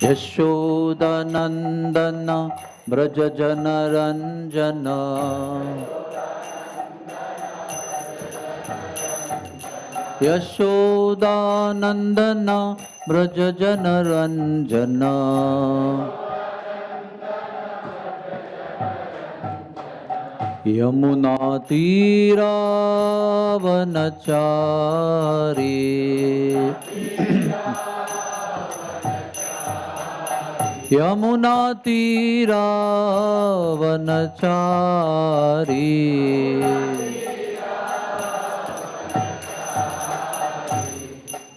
यशोदानंदन ब्रज जन रंजन यशोदानंदन ब्रज जन रंजन यमुना तीरावनचारी यमुना तीरावनचारी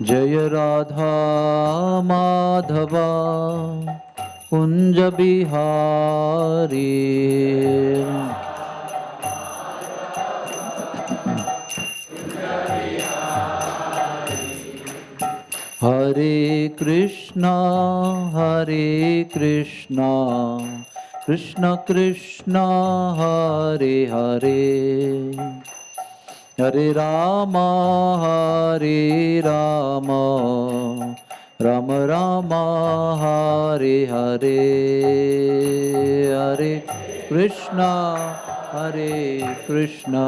जय राधा माधवा कुंज बिहारी हरे कृष्णा कृष्ण कृष्ण हरे हरे हरे राम राम राम हरे हरे हरे कृष्णा हरे कृष्णा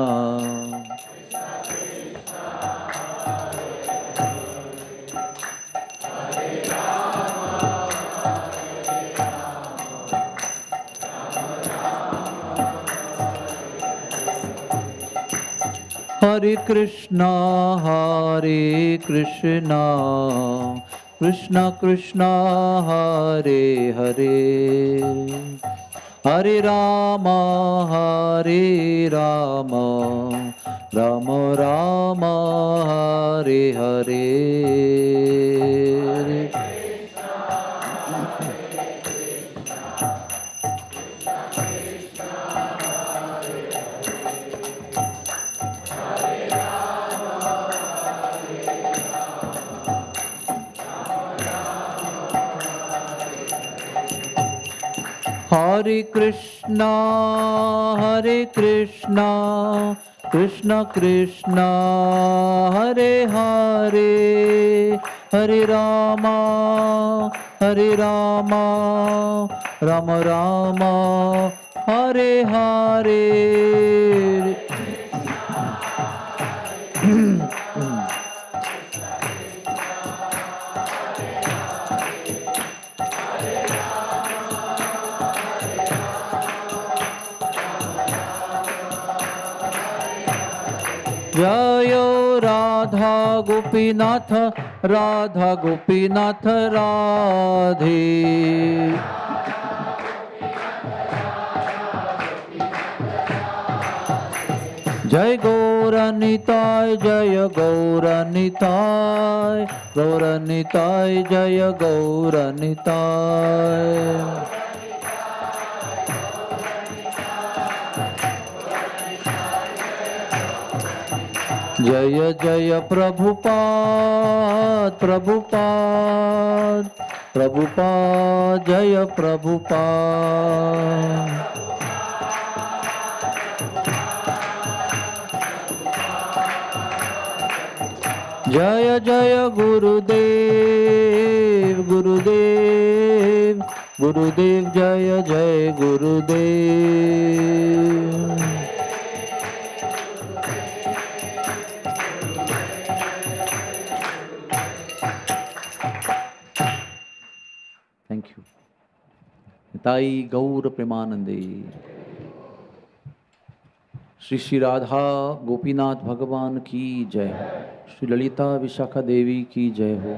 कृष्ण कृष्ण हरे हरे हरे राम राम राम हरे हरे हरे कृष्णा कृष्ण कृष्ण हरे हरे हरे राम राम राम हरे हरे जय राधा गोपीनाथ राधे जय गौरनिताय जय गौरनिताय जय गौरनिताय जय जय प्रभुपाद जय प्रभुपाद जय जय गुरुदेव जय जय गुरुदेव थैंक यू। ताई गौर प्रेमानंदे। श्री श्री राधा गोपीनाथ भगवान की जय। श्री ललिता विशाखा देवी की जय हो।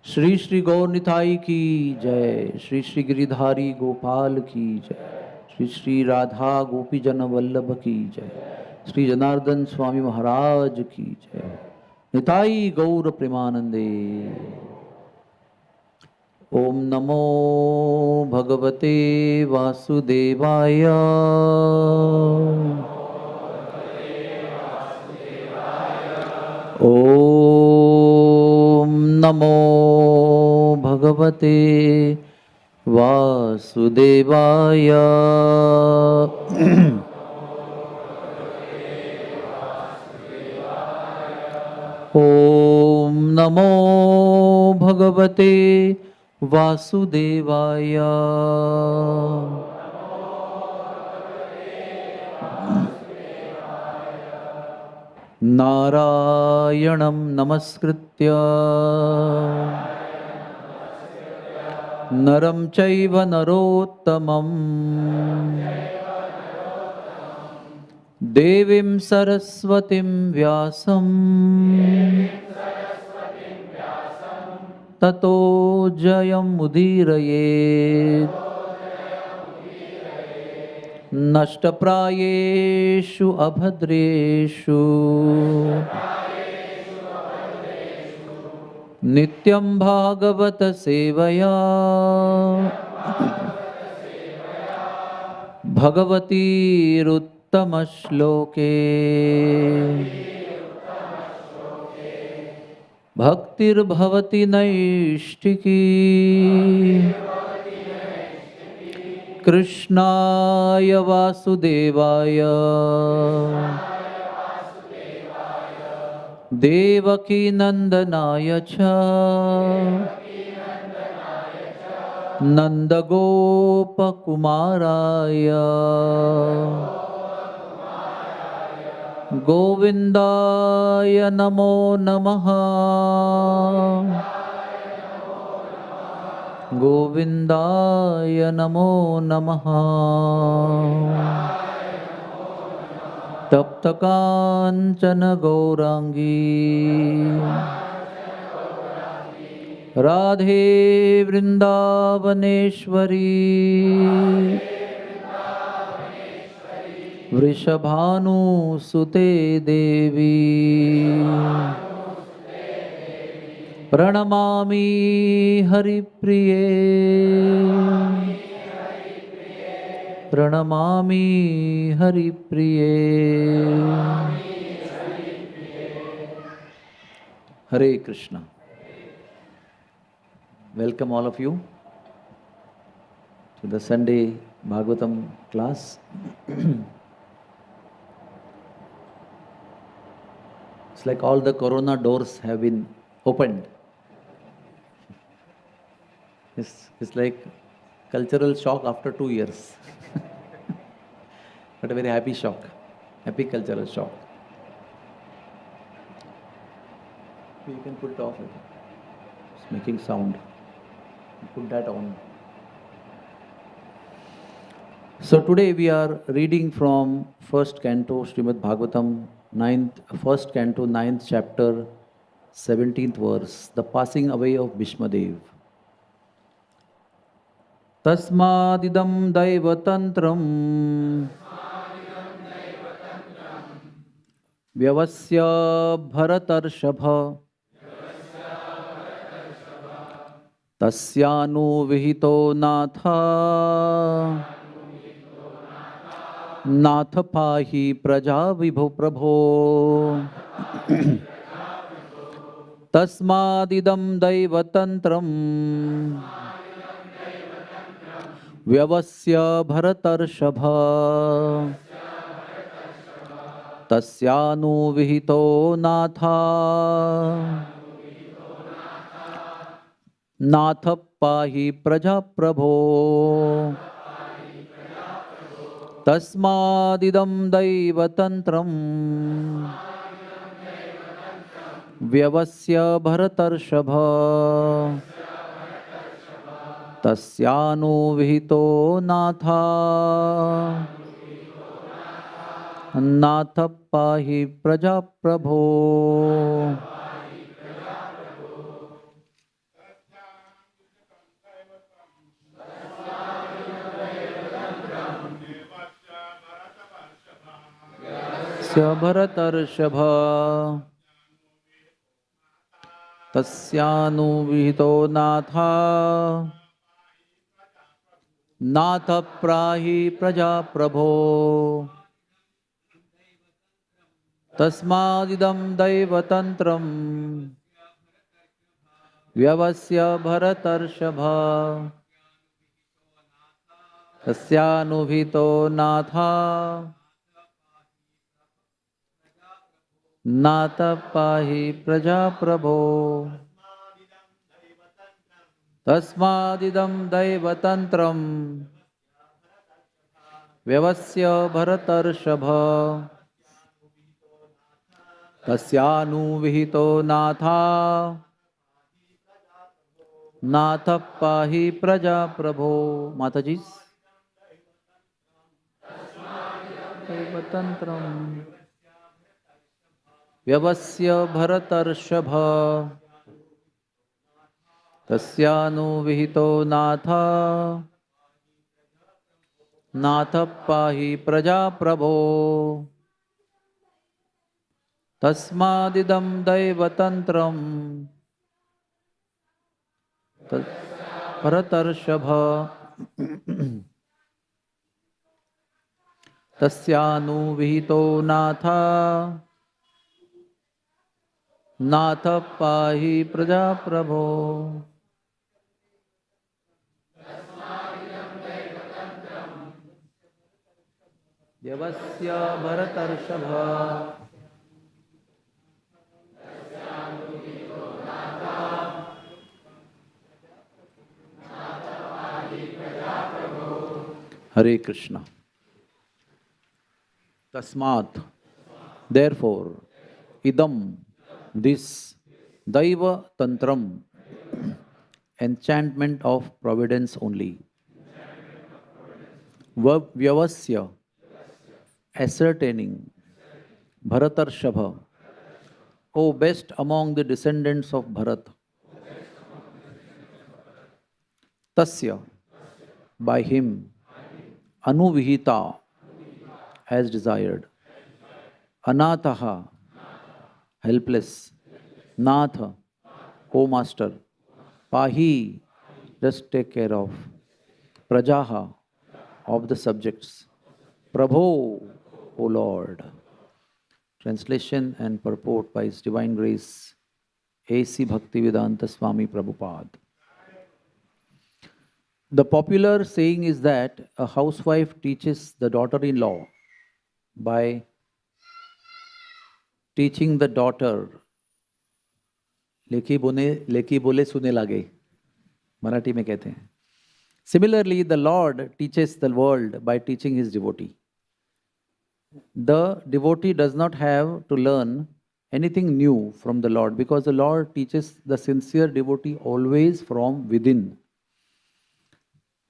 श्री श्री गौर निताई की जय। श्री श्री गिरिधारी गोपाल की जय। श्री श्री राधा गोपी जन वल्लभ की जय। श्री जनार्दन स्वामी महाराज की जय। निताई गौर प्रेमानंदे। ओम नमो भगवते वासुदेवाय। ओम नमो भगवते वासुदेवाय। ॐ नमो भगवते वासुदेवाय। नारायणं नमस्कृत्य नरं चैव नरोत्तमं देवीं सरस्वतीं व्यासं ततो जयमुदीरयेत्। नष्टप्रायेषु अभद्रेषु नित्यं भागवत सेवया भगवतीरुत्तमश्लोके भक्तिर्भवति नैष्टिकी कृष्णाय वासुदेवाय देवकी नंदनाय च नंदगोपकुमाराय गोविंदाय नमो नमः। गोविंदाय नमो नमः। तप्त कांचन गौरांगी राधे वृंदावनेश्वरी वृषभानुसुते देवी प्रणमामि हरिप्रिये प्रणमामि हरिप्रिये। हरे Krishna. Welcome all of you to the Sunday Bhagavatam class. It's like all the corona doors have been opened. It's like cultural shock after 2 years. But a very happy shock, happy cultural shock. You can put it off. It's making sound. Put that on. So today we are reading from first canto Srimad Bhagavatam, first canto, 9th chapter, 17th verse, the passing away of Bhishmadev. Tasmadidam daivatantram vyavasya bharatarshapha तस्यानु विहितो नाथ पाहि प्रजा विभो प्रभो। तस्मादिदं दैवतन्त्रं व्यवस्य भरतर्षभ तस्यानु विहितो नाथ पाहि प्रजा प्रभो। तस्मादिदं दैवतन्त्रं व्यवस्य भरतर्षभ तस्यानुविहितो नाथ पाहि प्रजा प्रभो। भरतर्षभ तस्यानुविहितो नाथ प्राहि प्रजा प्रभो। तस्मादिदं दैवतन्त्रं व्यवस्य भरतर्षभ तस्यानुविहितो नाथ नाथ पाहि प्रजाप्रभो तस्मादिदं दैवतन्त्रं व्यवस्य भरतर्षभ तस्यानुविहितो नाथा नाथ पाहि प्रजाप्रभो। माताजी दैवतन्त्रं व्यवस्य भरतर्षभ तस्यानुविहितो नाथ नाथ पाहि प्रजाप्रभो तस्मादिदं दैवतन्त्रं भरतर्षभ तस्यानुविहितो नाथ नाथ पाहि प्रजाप्रभो। देवस्य भरतर्षभ Hare Krishna. Tasmat, therefore, idam, this, daiva tantram, enchantment of providence only. Vyavasya, ascertaining, Bharatarshabha, O best among the descendants of Bharat. Tasya, by him, Anuvihita, as desired. Anataha, helpless. Natha, O Master. Pahi, just take care of. Prajaha, of the subjects. Prabho, O Lord. Translation and purport by His Divine Grace, A.C. Bhaktivedanta Swami Prabhupada. The popular saying is that a housewife teaches the daughter-in-law by teaching the daughter, लेकी बोले सुने लागे, मराठी में कहते हैं. Similarly, the Lord teaches the world by teaching his devotee. The devotee does not have to learn anything new from the Lord because the Lord teaches the sincere devotee always from within.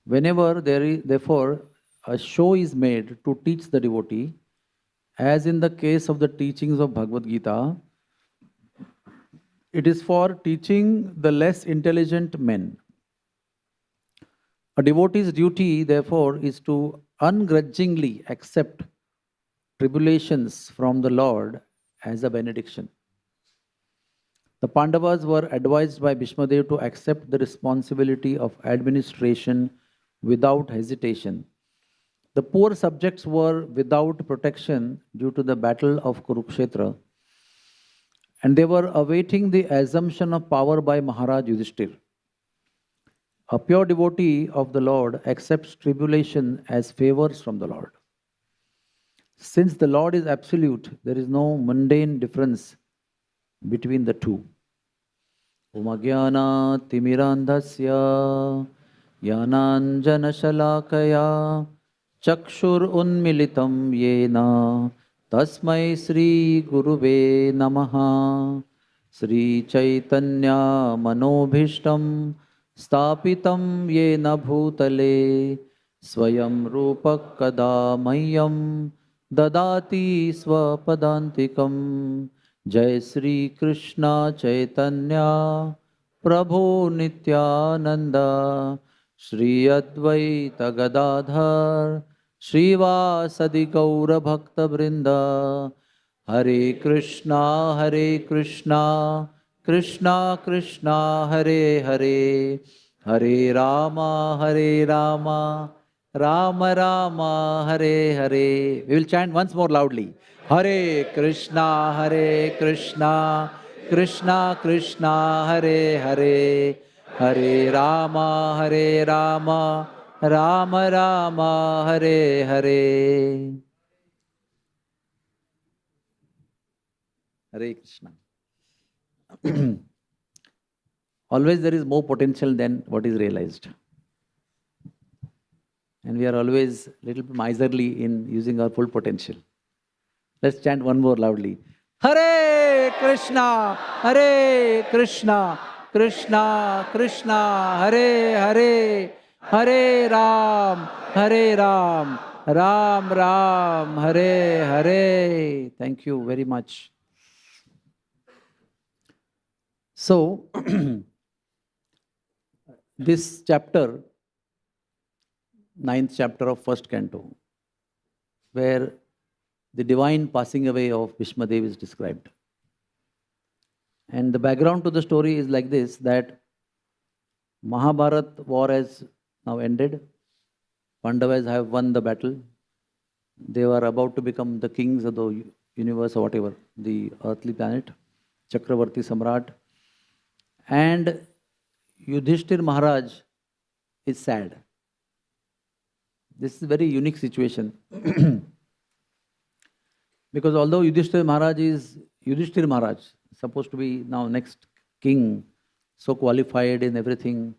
Whenever there is, therefore, a show is made to teach the devotee, as in the case of the teachings of Bhagavad Gita, it is for teaching the less intelligent men. A devotee's duty, therefore, is to ungrudgingly accept tribulations from the Lord as a benediction. The Pandavas were advised by Bhishmadev to accept the responsibility of administration without hesitation. The poor subjects were without protection due to the battle of Kurukshetra, and they were awaiting the assumption of power by Maharaj Yudhishthir. A pure devotee of the Lord accepts tribulation as favors from the Lord. Since the Lord is absolute, there is no mundane difference between the two. Om Agyana Timirandhasya Yananjana Shalakaya Chakshur Unmilitam Yena Tasmai Sri Guruve Namaha Sri Chaitanya Manobhishtam Stapitam Yena Bhutale Swayam Rupak Kada Mayam Dadati Swapadantikam Jai Sri Krishna Chaitanya Prabhu Nityananda Shri Advaita Gadadhar Srivasadi Gaura Bhakta Vrinda Hare Krishna Krishna Krishna Hare Hare Hare Rama Rama Rama Hare Hare. We will chant once more loudly. Hare Krishna Krishna Krishna Hare Hare Hare Rama Rama Rama Hare Hare. Hare Krishna. Always there is more potential than what is realized. And we are always a little bit miserly in using our full potential. Let's chant one more loudly. Hare Krishna, Hare Krishna, Krishna Krishna, Hare Hare, Hare Ram, Ram Ram, Hare Hare. Thank you very much. So, this chapter, 9th chapter of first canto, where the divine passing away of Bhishmadev is described. And the background to the story is like this, that Mahabharata war has now ended. Pandavas have won the battle. They were about to become the kings of the universe or whatever, the earthly planet, Chakravarti Samrat. And Yudhishthir Maharaj is sad. This is a very unique situation. Because although Yudhishthir Maharaj is Yudhishthir Maharaj, supposed to be now next king, so qualified in everything,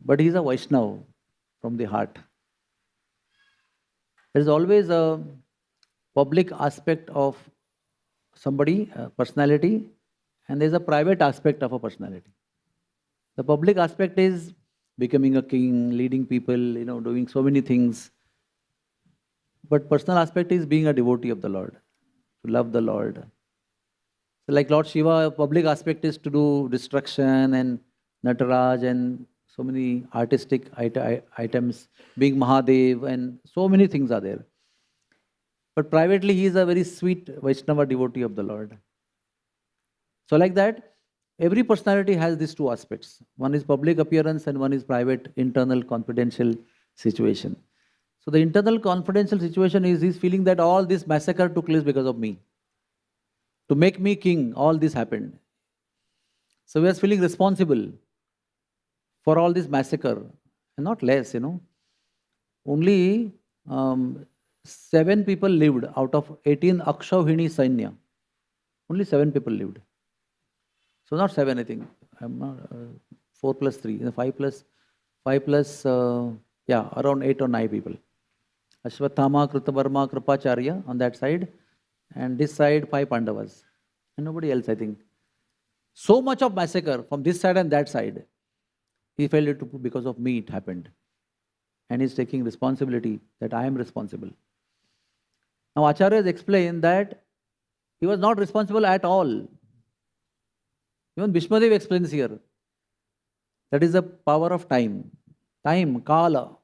but he is a Vaishnava from the heart. There is always a public aspect of somebody, a personality, and there is a private aspect of a personality. The public aspect is becoming a king, leading people, doing so many things. But personal aspect is being a devotee of the Lord, to love the Lord. So like Lord Shiva, public aspect is to do destruction and Nataraj and so many artistic items, being Mahadev, and so many things are there. But privately he is a very sweet Vaishnava devotee of the Lord. So like that, every personality has these two aspects. One is public appearance and one is private, internal, confidential situation. So the internal confidential situation is he's feeling that all this massacre took place because of me. To make me king, all this happened. So he was feeling responsible for all this massacre, and not less, Only 7 people lived out of 18 Akshauhini Sainya. Only 7 people lived. So not 7, I think. I'm not 4 plus 3, 5 plus around 8 or 9 people. Ashwathama, Kritavarma, Kripacharya on that side, and this side 5 Pandavas, and nobody else, I think. So much of massacre from this side and that side. He felt it because of me it happened. And he's taking responsibility that I am responsible. Now Acharyas explain that he was not responsible at all. Even Bhishmadev explains here. That is the power of time. Time, Kala,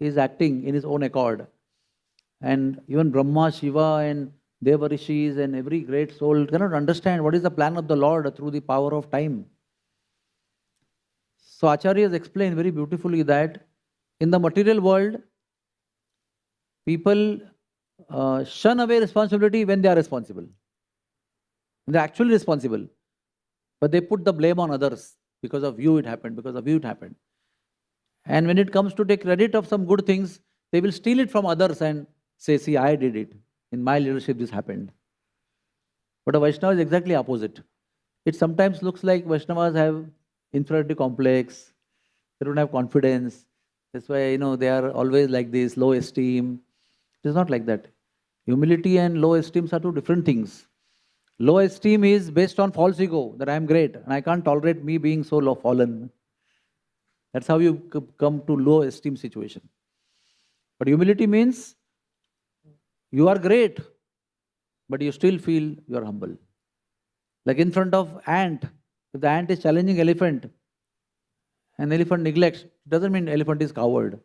is acting in his own accord. And even Brahma, Shiva and Deva Rishis and every great soul cannot understand what is the plan of the Lord through the power of time. So Acharyas explain very beautifully that in the material world, people shun away responsibility when they are responsible. They are actually responsible. But they put the blame on others. Because of you it happened, because of you it happened. And when it comes to take credit of some good things, they will steal it from others and say, see, I did it. In my leadership this happened. But a Vaishnava is exactly opposite. It sometimes looks like Vaishnavas have inferiority complex. They don't have confidence. That's why, they are always like this, low esteem. It is not like that. Humility and low esteem are two different things. Low esteem is based on false ego, that I am great and I can't tolerate me being so low fallen. That's how you come to low esteem situation. But humility means you are great, but you still feel you are humble. Like in front of ant, if the ant is challenging elephant, and elephant neglects, it doesn't mean elephant is coward.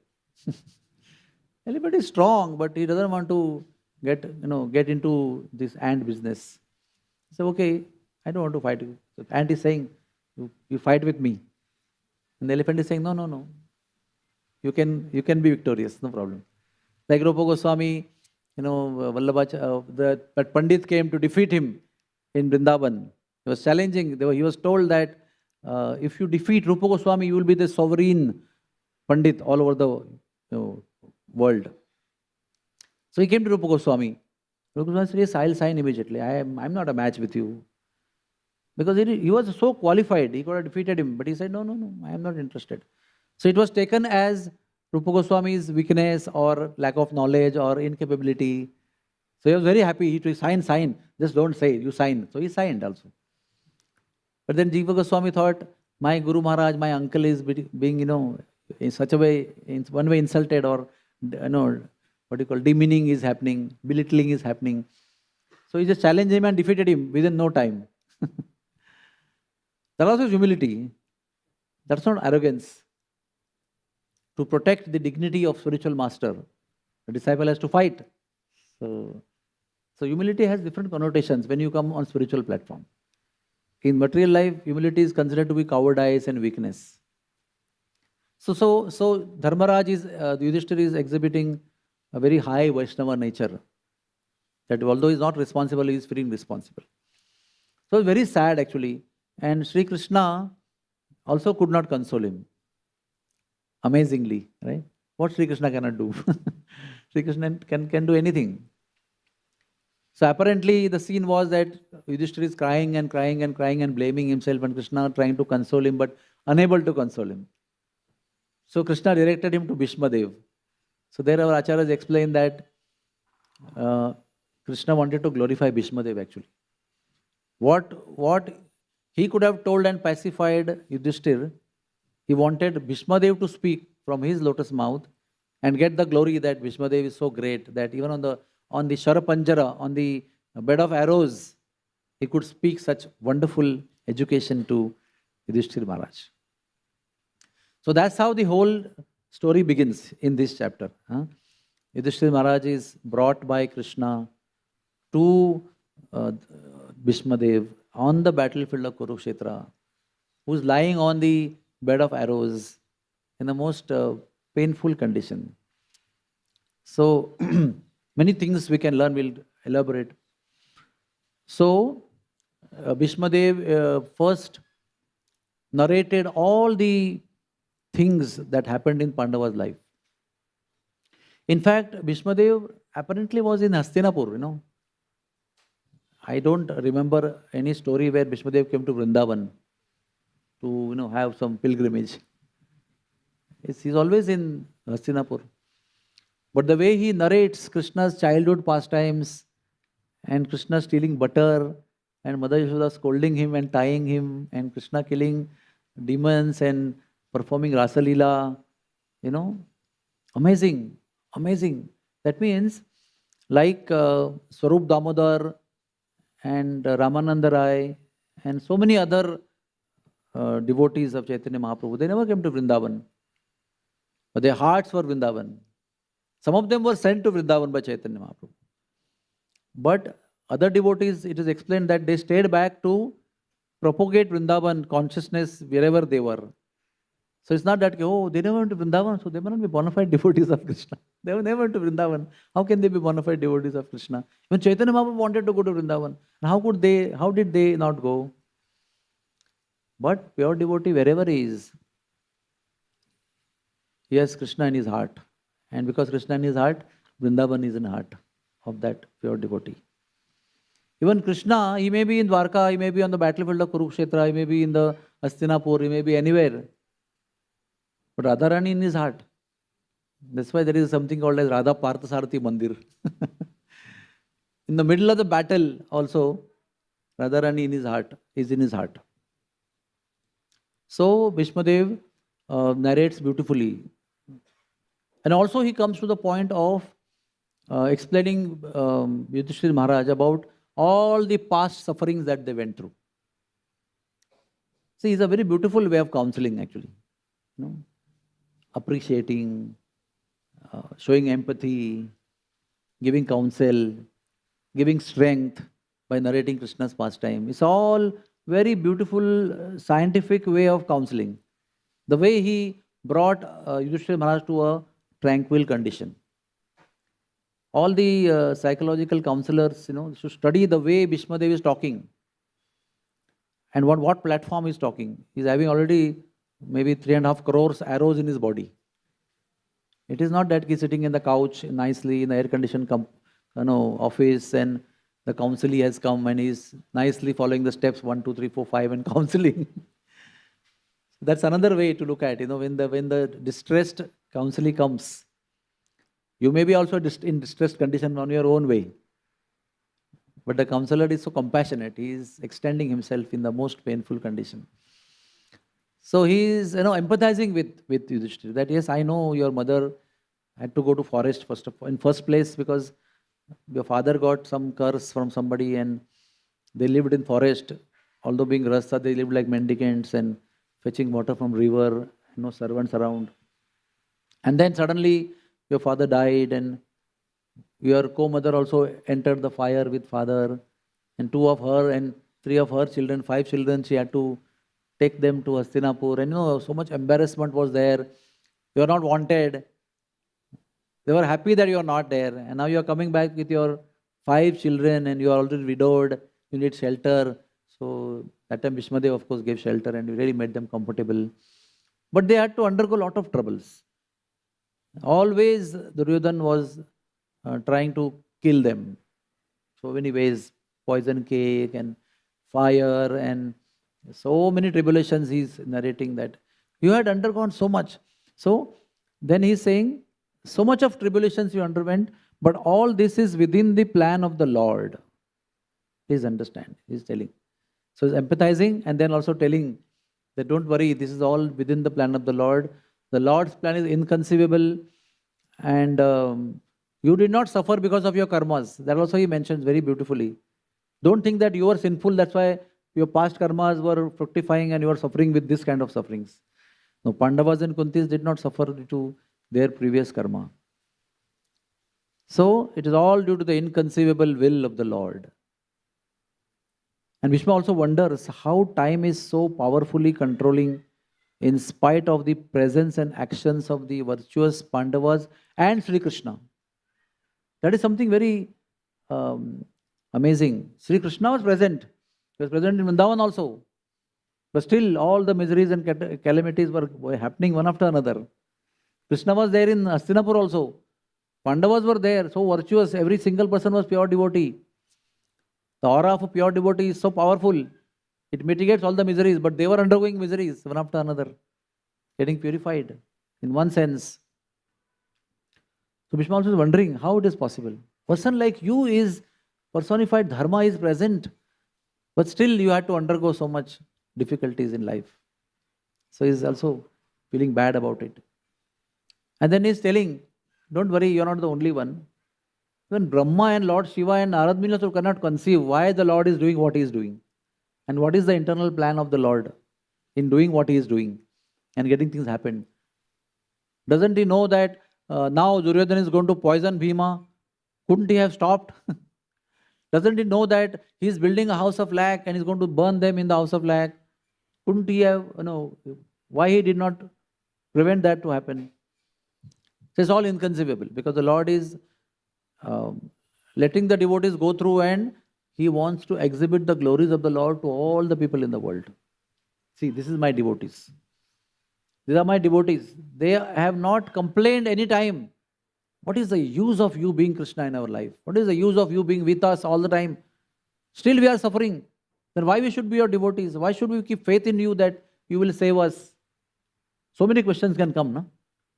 Elephant is strong, but he doesn't want to get into this ant business. So okay, I don't want to fight you. So ant is saying, you fight with me. And the elephant is saying, no. You can be victorious, no problem. Like Rupa Goswami, that Pandit came to defeat him in Vrindavan. He was challenging. He was told that if you defeat Rupa Goswami, you will be the sovereign Pandit all over the world. So he came to Rupa Goswami. Gopalkrishna said, yes, I'll sign immediately. I'm not a match with you. Because he was so qualified, he could have defeated him. But he said, no, no, no, I am not interested. So it was taken as Rupa Goswami's weakness or lack of knowledge or incapability. So he was very happy. He told, sign. Just don't say, you sign. So he signed also. But then Jiva Goswami thought, my Guru Maharaj, my uncle is being, in such a way, in one way insulted, or, demeaning is happening, belittling is happening. So he just challenged him and defeated him within no time. That also is humility. That's not arrogance. To protect the dignity of spiritual master, the disciple has to fight. So humility has different connotations when you come on spiritual platform. In material life, humility is considered to be cowardice and weakness. So Dharmaraj is, Yudhishthira is exhibiting a very high Vaishnava nature. That although he is not responsible, he is feeling responsible. So it's very sad actually. And Sri Krishna also could not console him. Amazingly, right? What Sri Krishna cannot do? Sri Krishna can do anything. So apparently the scene was that Yudhishthira is crying and crying and crying and blaming himself, and Krishna trying to console him but unable to console him. So Krishna directed him to Bhishmadev. So there our acharyas explain that Krishna wanted to glorify Bhishmadev actually. What he could have told and pacified Yudhishthira, he wanted Bhishmadev to speak from his lotus mouth and get the glory that Bhishmadev is so great that even on the Sharapanjara, on the bed of arrows, he could speak such wonderful education to Yudhishthira Maharaj. So that's how the whole story begins in this chapter. Yudhishthira Maharaj is brought by Krishna to Bhishmadev on the battlefield of Kurukshetra, who is lying on the bed of arrows in the most painful condition. So many things we can learn, we'll elaborate. So Bhishmadev first narrated all the things that happened in Pandava's life. In fact, Bhishmadev apparently was in Hastinapur, I don't remember any story where Bhishmadev came to Vrindavan to have some pilgrimage. He's always in Hastinapur. But the way he narrates Krishna's childhood pastimes and Krishna stealing butter and Mother Yashoda scolding him and tying him and Krishna killing demons and performing Rasa Leela, amazing, amazing. That means like Swarup Damodar and Ramananda Rai and so many other devotees of Chaitanya Mahaprabhu, they never came to Vrindavan. But their hearts were Vrindavan. Some of them were sent to Vrindavan by Chaitanya Mahaprabhu. But other devotees, it is explained that they stayed back to propagate Vrindavan consciousness wherever they were. So it's not that, they never went to Vrindavan, so they may not be bona fide devotees of Krishna. They never went to Vrindavan. How can they be bona fide devotees of Krishna? When Chaitanya Mahaprabhu wanted to go to Vrindavan, how did they not go? But pure devotee, wherever he is, he has Krishna in his heart. And because Krishna in his heart, Vrindavan is in the heart of that pure devotee. Even Krishna, he may be in Dwarka, he may be on the battlefield of Kurukshetra, he may be in the Hastinapur, he may be anywhere. But Radharani in his heart. That's why there is something called as Radha Parthasarathi Mandir. In the middle of the battle also, Radharani in his heart is in his heart. So Bhishmadev narrates beautifully. And also he comes to the point of explaining Yudhishthira Maharaj about all the past sufferings that they went through. See, it's a very beautiful way of counseling actually. Appreciating, showing empathy, giving counsel, giving strength by narrating Krishna's pastime. It's all very beautiful scientific way of counseling. The way he brought Yudhishthira Maharaj to a tranquil condition. All the psychological counselors, should study the way Bhishmadev is talking and what platform he's talking. He's having already maybe 3.5 crores arrows in his body. It is not that he's sitting in the couch nicely in the air-conditioned office, and the counselee has come and he's nicely following the steps 1, 2, 3, 4, 5 and counseling. That's another way to look at, when the distressed counselee comes, you may be also in distressed condition on your own way. But the counselor is so compassionate. He is extending himself in the most painful condition. So he is, empathizing with Yudhishthira, that yes, I know your mother had to go to forest in first place because your father got some curse from somebody and they lived in forest. Although being Rasta, they lived like mendicants and fetching water from river, servants around. And then suddenly your father died and your co-mother also entered the fire with father, and 2 of her and 3 of her children, 5 children, she had to take them to Hastinapur, and so much embarrassment was there. You are not wanted. They were happy that you are not there, and now you are coming back with your 5 children and you are already widowed, you need shelter. So that time Bhishmadev of course gave shelter and really made them comfortable. But they had to undergo a lot of troubles. Always Duryodhan was trying to kill them. So many ways, poison cake and fire and so many tribulations. He's narrating that you had undergone so much. So then he's saying, so much of tribulations you underwent, but all this is within the plan of the Lord. Please understand, he's telling. So he's empathizing and then also telling that don't worry, this is all within the plan of the Lord. The Lord's plan is inconceivable, and you did not suffer because of your karmas. That also he mentions very beautifully. Don't think that you are sinful, that's why your past karmas were fructifying and you are suffering with this kind of sufferings. No, Pandavas and Kuntis did not suffer due to their previous karma. So it is all due to the inconceivable will of the Lord. And Bhishma also wonders how time is so powerfully controlling in spite of the presence and actions of the virtuous Pandavas and Sri Krishna. That is something very amazing. Sri Krishna was present. He was present in Vrindavan also. But still all the miseries and calamities were happening one after another. Krishna was there in Hastinapur also. Pandavas were there, so virtuous. Every single person was pure devotee. The aura of a pure devotee is so powerful. It mitigates all the miseries, but they were undergoing miseries one after another, getting purified in one sense. So Bhishma also is wondering how it is possible. Person like you is personified, dharma is present, but still you had to undergo so much difficulties in life. So he is also feeling bad about it. And then he is telling, don't worry, you are not the only one. Even Brahma and Lord Shiva and Narad Muni also cannot conceive why the Lord is doing what he is doing. And what is the internal plan of the Lord in doing what he is doing and getting things happen. Doesn't he know that now Duryodhana is going to poison Bhima? Couldn't he have stopped? Doesn't he know that he is building a house of lac and he's going to burn them in the house of lac? Couldn't he have, why he did not prevent that to happen? So it's all inconceivable because the Lord is letting the devotees go through and he wants to exhibit the glories of the Lord to all the people in the world. See, this is my devotees. These are my devotees. They have not complained any time. What is the use of you being Krishna in our life? What is the use of you being with us all the time? Still we are suffering. Then why we should be your devotees? Why should we keep faith in you that you will save us? So many questions can come, no?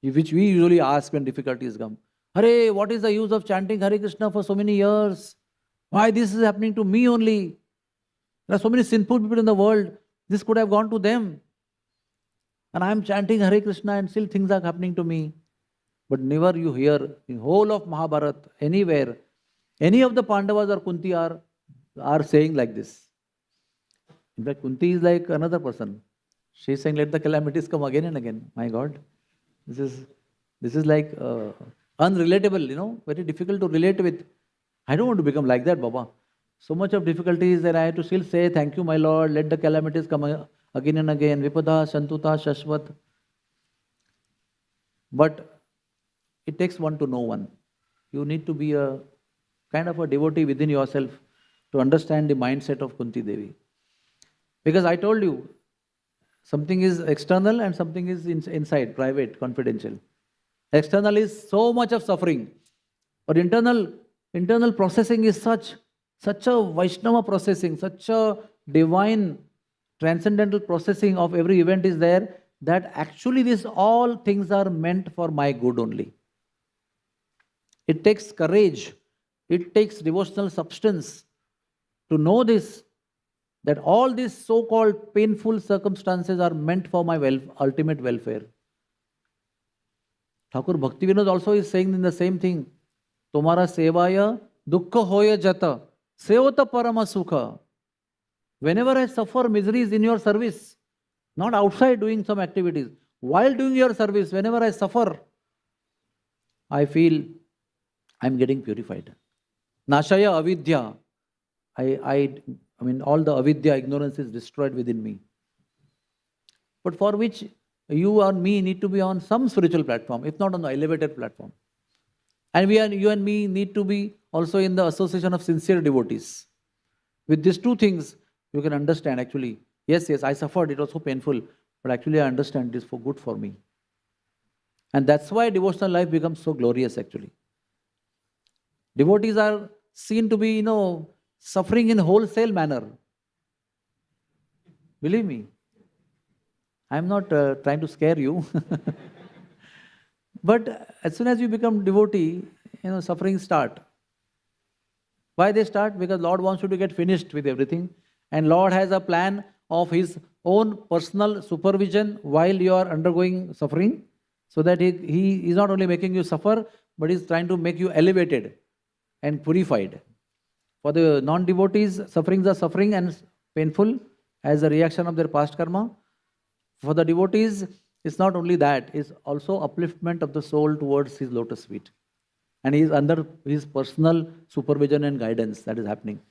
Which we usually ask when difficulties come. Hare, what is the use of chanting Hare Krishna for so many years? Why this is happening to me only? There are so many sinful people in the world. This could have gone to them. And I am chanting Hare Krishna and still things are happening to me. But never you hear in whole of Mahabharata, anywhere, any of the Pandavas or Kunti are saying like this. In fact, Kunti is like another person. She is saying, let the calamities come again and again. My God, this is like unrelatable, very difficult to relate with. I don't want to become like that, Baba. So much of difficulties that I have to still say, thank you, my Lord, let the calamities come again and again. Vipada, Santuta, Shashvat. But it takes one to know one. You need to be a kind of a devotee within yourself to understand the mindset of Kunti Devi. Because I told you, something is external and something is inside, private, confidential. External is so much of suffering. But internal, internal processing is such a Vaishnava processing, such a divine transcendental processing of every event is there, that actually these all things are meant for my good only. It takes courage, it takes devotional substance to know this, that all these so-called painful circumstances are meant for my ultimate welfare. Thakur Bhaktivinoda also is saying in the same thing, Tomara sevaya dukkha hoya jata, sevata parama sukha. Whenever I suffer miseries in your service, not outside doing some activities, while doing your service, whenever I suffer, I feel I'm getting purified. Nashaya avidya. I mean, all the avidya, ignorance is destroyed within me. But for which you or me need to be on some spiritual platform, if not on the elevated platform. And you and me need to be also in the association of sincere devotees. With these two things, you can understand actually, yes, I suffered, it was so painful, but actually I understand this for good for me. And that's why devotional life becomes so glorious actually. Devotees are seen to be, suffering in wholesale manner. Believe me. I'm not trying to scare you. But as soon as you become devotee, suffering start. Why they start? Because Lord wants you to get finished with everything. And Lord has a plan of His own personal supervision while you are undergoing suffering. So that He is not only making you suffer, but He's trying to make you elevated and purified. For the non-devotees, sufferings are suffering and painful as a reaction of their past karma. For the devotees, it's not only that, it's also upliftment of the soul towards His lotus feet. And He is under His personal supervision and guidance that is happening.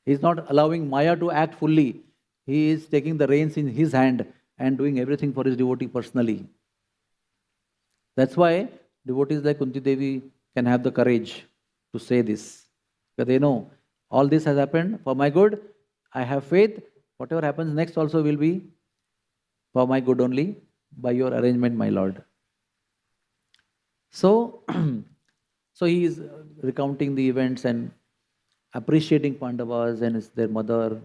He is not allowing Maya to act fully. He is taking the reins in His hand and doing everything for His devotee personally. That's why devotees like Kunti Devi can have the courage to say this. Because they know, all this has happened for my good. I have faith. Whatever happens next also will be for my good only, by your arrangement, my Lord. So he is recounting the events and appreciating Pandavas and their mother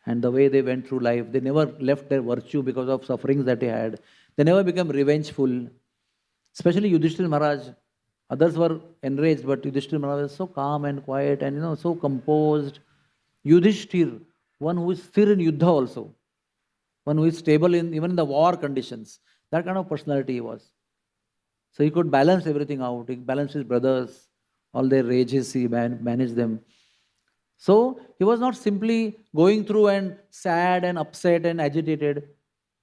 and the way they went through life. They never left their virtue because of sufferings that they had. They never became revengeful. Especially Yudhishthira Maharaj. Others were enraged, but Yudhishthira Maharaj was so calm and quiet and so composed. Yudhishthira, one who is sthir in Yuddha also. One who is stable even in the war conditions. That kind of personality he was. So he could balance everything out. He balanced his brothers, all their rages, he managed them. So he was not simply going through and sad and upset and agitated,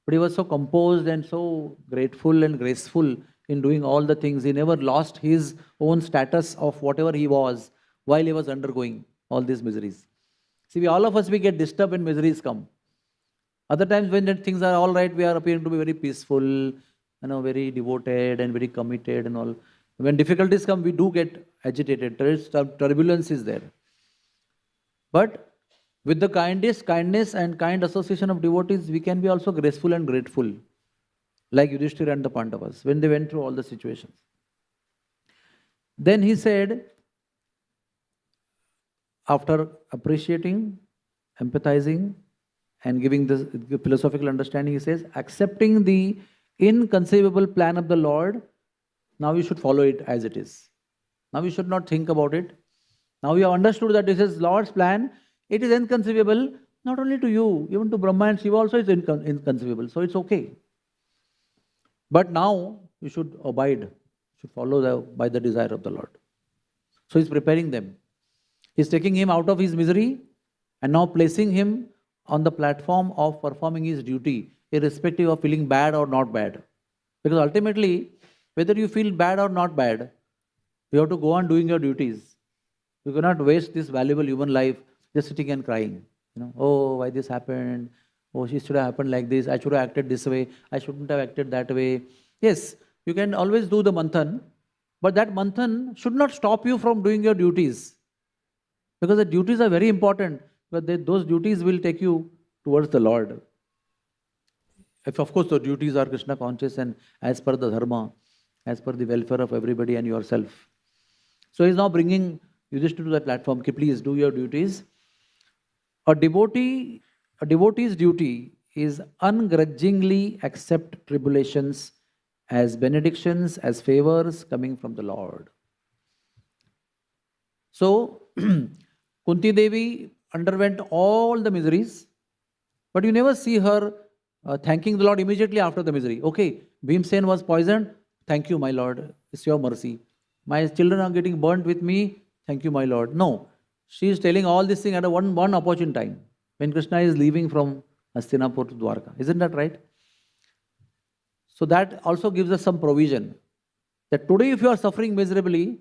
but he was so composed and so grateful and graceful in doing all the things. He never lost his own status of whatever he was while he was undergoing all these miseries. See, all of us, we get disturbed when miseries come. Other times when things are all right, we are appearing to be very peaceful, very devoted and very committed and all. When difficulties come, we do get agitated. There is turbulence is there. But with the kindness and kind association of devotees, we can be also graceful and grateful, like Yudhishthira and the Pandavas, when they went through all the situations. Then he said, after appreciating, empathizing, and giving this philosophical understanding, he says, accepting the inconceivable plan of the Lord, now you should follow it as it is. Now you should not think about it. Now you have understood that this is Lord's plan. It is inconceivable, not only to you, even to Brahma and Shiva also is inconceivable. So it's okay. But now you should abide, should follow by the desire of the Lord. So he's preparing them. He's taking him out of his misery and now placing him on the platform of performing his duty, irrespective of feeling bad or not bad. Because ultimately, whether you feel bad or not bad, you have to go on doing your duties. You cannot waste this valuable human life just sitting and crying. Oh, why this happened? Oh, it should have happened like this. I should have acted this way. I shouldn't have acted that way. Yes, you can always do the manthan, but that manthan should not stop you from doing your duties. Because the duties are very important, but those duties will take you towards the Lord. If, of course, the duties are Krishna conscious and as per the dharma, as per the welfare of everybody and yourself. So he's now bringing Yudhishthira to that platform. Please do your duties. A devotee's duty is ungrudgingly accept tribulations as benedictions, as favors coming from the Lord. So, Kunti Devi underwent all the miseries, but you never see her thanking the Lord immediately after the misery. Okay, Bhimsen was poisoned. Thank you, my Lord. It's your mercy. My children are getting burnt with me. Thank you, my Lord. No, she is telling all this thing at one opportune time, when Krishna is leaving from Hastinapur to Dwarka. Isn't that right? So that also gives us some provision. That today if you are suffering miserably,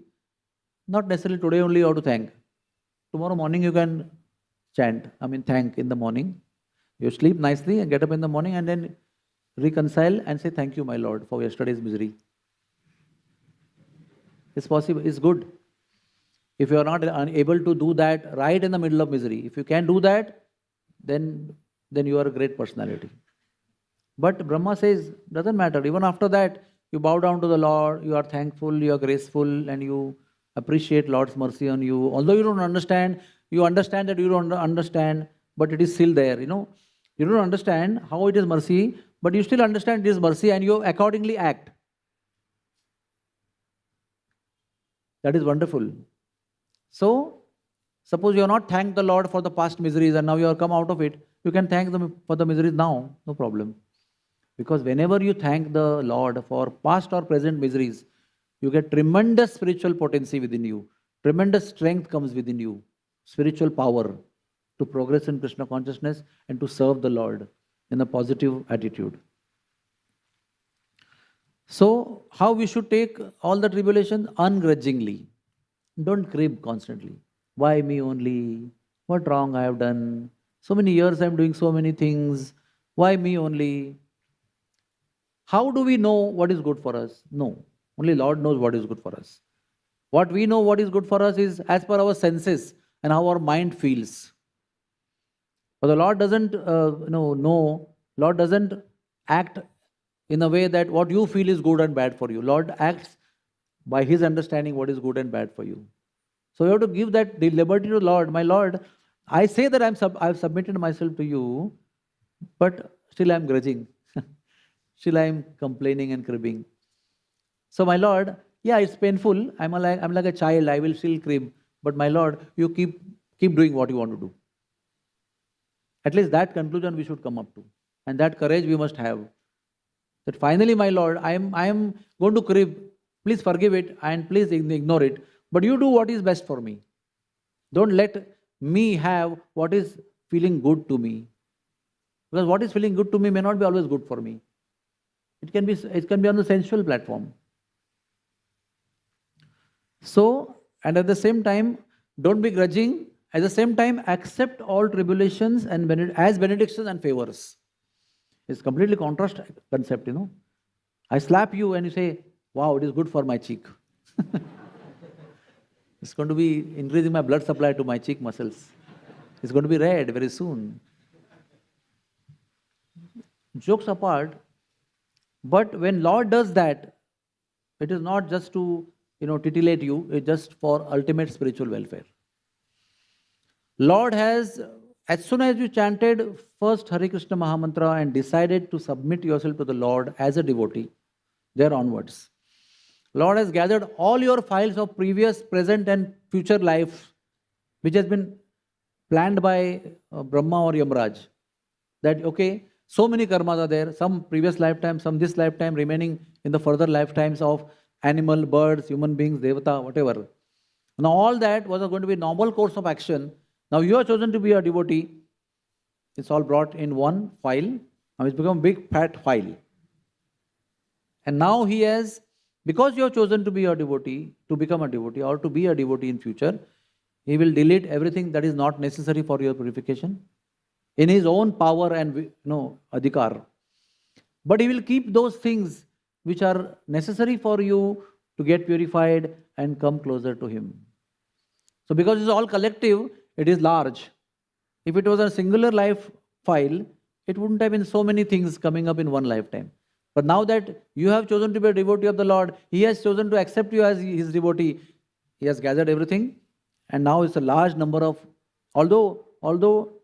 not necessarily today only you have to thank. Tomorrow morning you can thank in the morning. You sleep nicely and get up in the morning and then reconcile and say, thank you, my Lord, for yesterday's misery. It's possible, it's good. If you are not able to do that right in the middle of misery, if you can do that, then you are a great personality. But Brahma says, doesn't matter. Even after that, you bow down to the Lord, you are thankful, you are graceful, and you appreciate Lord's mercy on you. Although you don't understand, you understand that you don't understand, but it is still there, You don't understand how it is mercy, but you still understand it is mercy and you accordingly act. That is wonderful. So, suppose you have not thanked the Lord for the past miseries and now you have come out of it, you can thank them for the miseries now, no problem. Because whenever you thank the Lord for past or present miseries, you get tremendous spiritual potency within you. Tremendous strength comes within you. Spiritual power to progress in Krishna consciousness and to serve the Lord in a positive attitude. So, how we should take all the tribulations? Ungrudgingly. Don't crib constantly. Why me only? What wrong I have done? So many years I am doing so many things. Why me only? How do we know what is good for us? No. Only Lord knows what is good for us. What we know what is good for us is as per our senses and how our mind feels. But the Lord doesn't Lord doesn't act in a way that what you feel is good and bad for you. Lord acts by His understanding what is good and bad for you. So you have to give that the liberty to the Lord. My Lord, I say that I've submitted myself to you, but still I'm grudging. Still I'm complaining and cribbing. So my Lord, yeah, it's painful. I'm like a child. I will still crib. But my Lord, you keep doing what you want to do. At least that conclusion we should come up to. And that courage we must have. That finally, my Lord, I am going to crib. Please forgive it and please ignore it. But you do what is best for me. Don't let me have what is feeling good to me. Because what is feeling good to me may not be always good for me. It can be on the sensual platform. So, and at the same time, don't be grudging. At the same time, accept all tribulations and as benedictions and favors. It's completely contrast concept, I slap you and you say, wow, it is good for my cheek. It's going to be increasing my blood supply to my cheek muscles. It's going to be red very soon. Jokes apart, but when Lord does that, it is not just to titillate you, it's just for ultimate spiritual welfare. Lord has, as soon as you chanted first Hare Krishna Mahamantra and decided to submit yourself to the Lord as a devotee, there onwards, Lord has gathered all your files of previous, present and future life, which has been planned by Brahma or Yamaraj. That, okay, so many karmas are there, some previous lifetime, some this lifetime, remaining in the further lifetimes of animal, birds, human beings, devata, whatever. Now all that was going to be a normal course of action. Now you are chosen to be a devotee. It's all brought in one file. Now it's become a big fat file. And now he has, because you have chosen to be a devotee, to become a devotee or to be a devotee in future, he will delete everything that is not necessary for your purification in his own power and adhikar. But he will keep those things which are necessary for you to get purified and come closer to him. So because it's all collective, it is large. If it was a singular life file, it wouldn't have been so many things coming up in one lifetime. But now that you have chosen to be a devotee of the Lord, He has chosen to accept you as His devotee. he has gathered everything, and now it's a large number of, although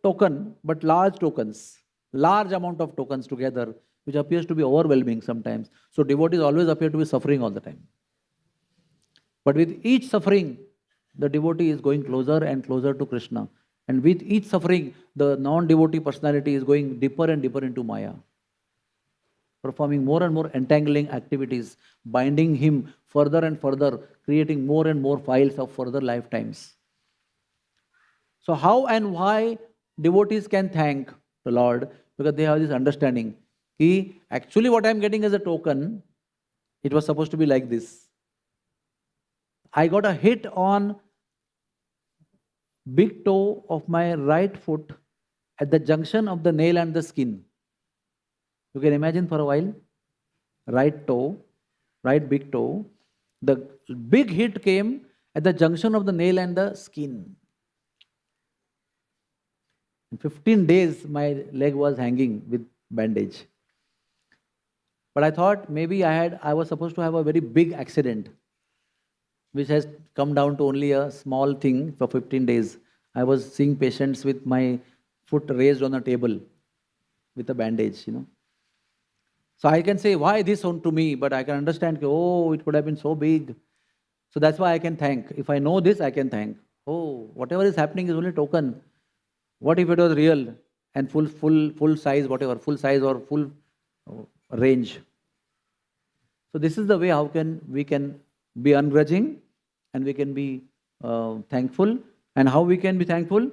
token, but large tokens, large amount of tokens together, which appears to be overwhelming sometimes. So devotees always appear to be suffering all the time. But with each suffering, the devotee is going closer and closer to Krishna. And with each suffering, the non-devotee personality is going deeper and deeper into Maya, performing more and more entangling activities, binding him further and further, creating more and more files of further lifetimes. So how and why devotees can thank the Lord? Because they have this understanding. Actually what I am getting as a token, it was supposed to be like this. I got a hit on big toe of my right foot at the junction of the nail and the skin. You can imagine for a while, right toe, right big toe. The big hit came at the junction of the nail and the skin. In 15 days, my leg was hanging with bandage. But I thought maybe I was supposed to have a very big accident, which has come down to only a small thing for 15 days. I was seeing patients with my foot raised on a table with a bandage, So I can say, why this to me? But I can understand, it could have been so big. So that's why I can thank. If I know this, I can thank. Whatever is happening is only token. What if it was real and full size, whatever, full size or full range? So this is the way how we can be ungrudging and we can be thankful. And how we can be thankful?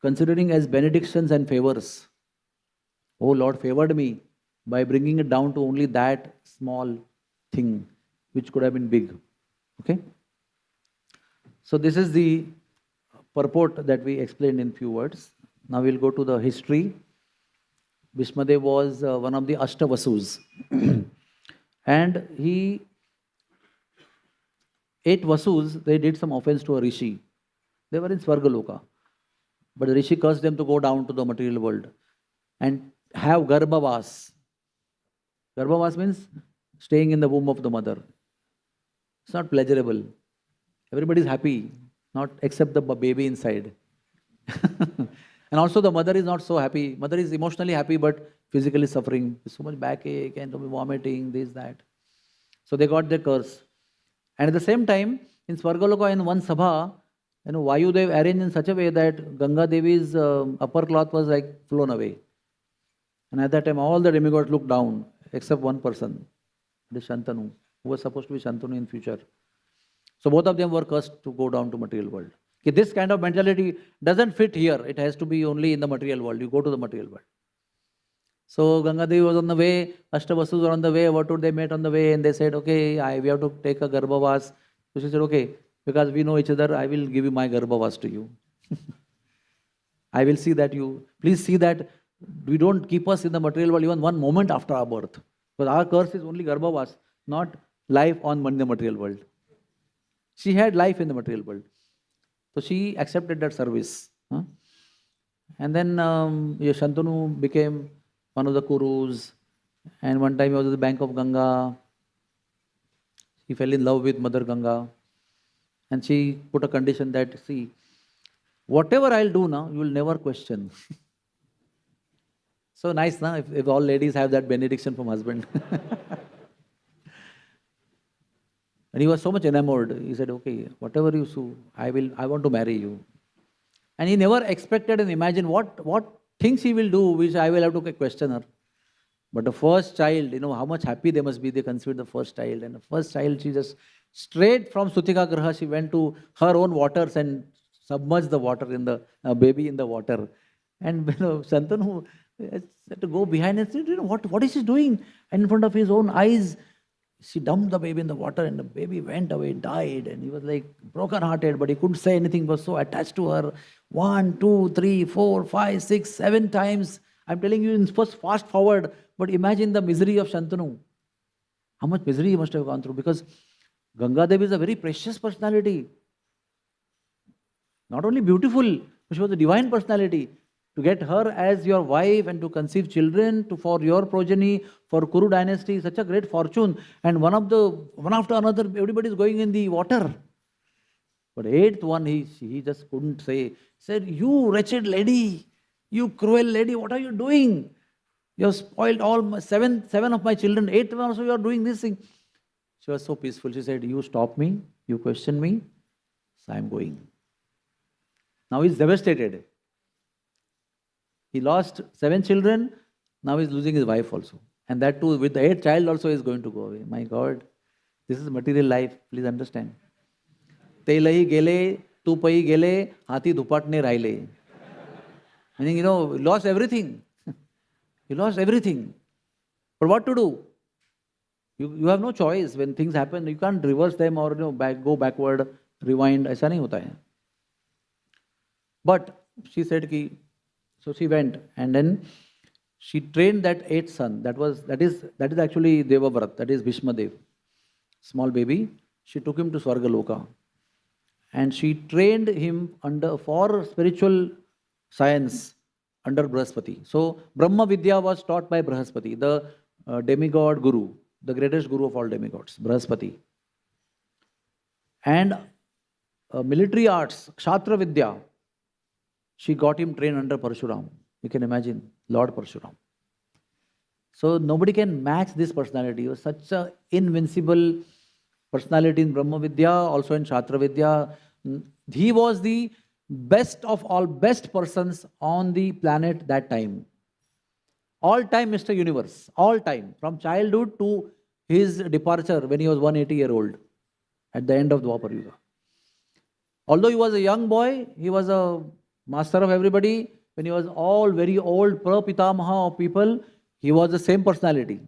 Considering as benedictions and favors. Oh Lord favored me by bringing it down to only that small thing which could have been big. Okay? So this is the purport that we explained in few words. Now we'll go to the history. Bhishmadev was one of the Ashtavasus. And 8 Vasus, they did some offense to a rishi. They were in Svargaloka. But the rishi cursed them to go down to the material world and have Garbhavas. Garbhavas means staying in the womb of the mother. It's not pleasurable. Everybody is happy, not except the baby inside. And also the mother is not so happy. Mother is emotionally happy but physically suffering. So much backache and vomiting, this, that. So they got their curse. And at the same time, in Svargaloka, in one sabha, Vayudev arranged in such a way that Ganga Devi's upper cloth was like flown away. And at that time, all the demigods looked down, except one person, the Shantanu, who was supposed to be Shantanu in future. So both of them were cursed to go down to material world. This kind of mentality doesn't fit here. It has to be only in the material world. You go to the material world. So Ganga Devi was on the way, Ashtavasus were on the way. What would they met on the way? And they said, okay, we have to take a Garbhavas. So she said, okay, because we know each other, I will give you my Garbhavas to you. I will see that please see that we don't keep us in the material world even one moment after our birth. Because our curse is only Garbhavas, not life on the material world. She had life in the material world. So she accepted that service. And then Shantanu became one of the Kurus. And one time he was at the bank of Ganga. He fell in love with Mother Ganga. And she put a condition that, see, whatever I'll do now, you will never question. So nice, na? If all ladies have that benediction from husband. And he was so much enamored. He said, okay, whatever you do, I want to marry you. And he never expected and imagined what things he will do, which I will have to question her. But the first child, how much happy they must be, they considered the first child. And the first child, she just, straight from Sutika Graha, she went to her own waters and submerged the water in the baby in the water. And Shantanu had to go behind and say, what is she doing? And in front of his own eyes, she dumped the baby in the water and the baby went away, died. And he was like broken hearted, but he couldn't say anything, was so attached to her. 1, 2, 3, 4, 5, 6, 7 times. I'm telling you, first fast forward, but imagine the misery of Shantanu. How much misery he must have gone through, because Ganga Devi is a very precious personality. Not only beautiful, but she was a divine personality. To get her as your wife and to conceive children for your progeny, for Kuru dynasty, such a great fortune. And one after another, everybody is going in the water. But eighth one, he just couldn't say. He said, "You wretched lady, you cruel lady, what are you doing? You have spoiled all my seven of my children. Eighth one also you are doing this thing." She was so peaceful. She said, "You stop me, you question me, so I am going." Now he's devastated. He lost 7 children, now he's losing his wife also. And that too, with the 8th child also is going to go away. My God, this is material life, please understand. Telai gele, tupai gele, hati dhupatne raile. Meaning, he lost everything. He lost everything. But what to do? You have no choice. When things happen, you can't reverse them or go backward, rewind. ऐसा नहीं होता है. But she said ki, so she went and then she trained that 8th son. That is actually Devavrat. That is Bhishmadev, small baby. She took him to Swargaloka, and she trained him for spiritual science under Brihaspati. So Brahma Vidya was taught by Brihaspati, the demigod guru, the greatest guru of all demigods, Brihaspati. And military arts, Kshatriya Vidya, she got him trained under Parshuram. You can imagine, Lord Parshuram. So nobody can match this personality. He was such an invincible personality in Brahma Vidya, also in Kshatriya Vidya. He was the best of all best persons on the planet that time. All time Mr. Universe, all time, from childhood to his departure when he was 180-year-old at the end of Dwapar Yuga. Although he was a young boy, he was a master of everybody. When he was all very old, Prapitamaha of people, he was the same personality.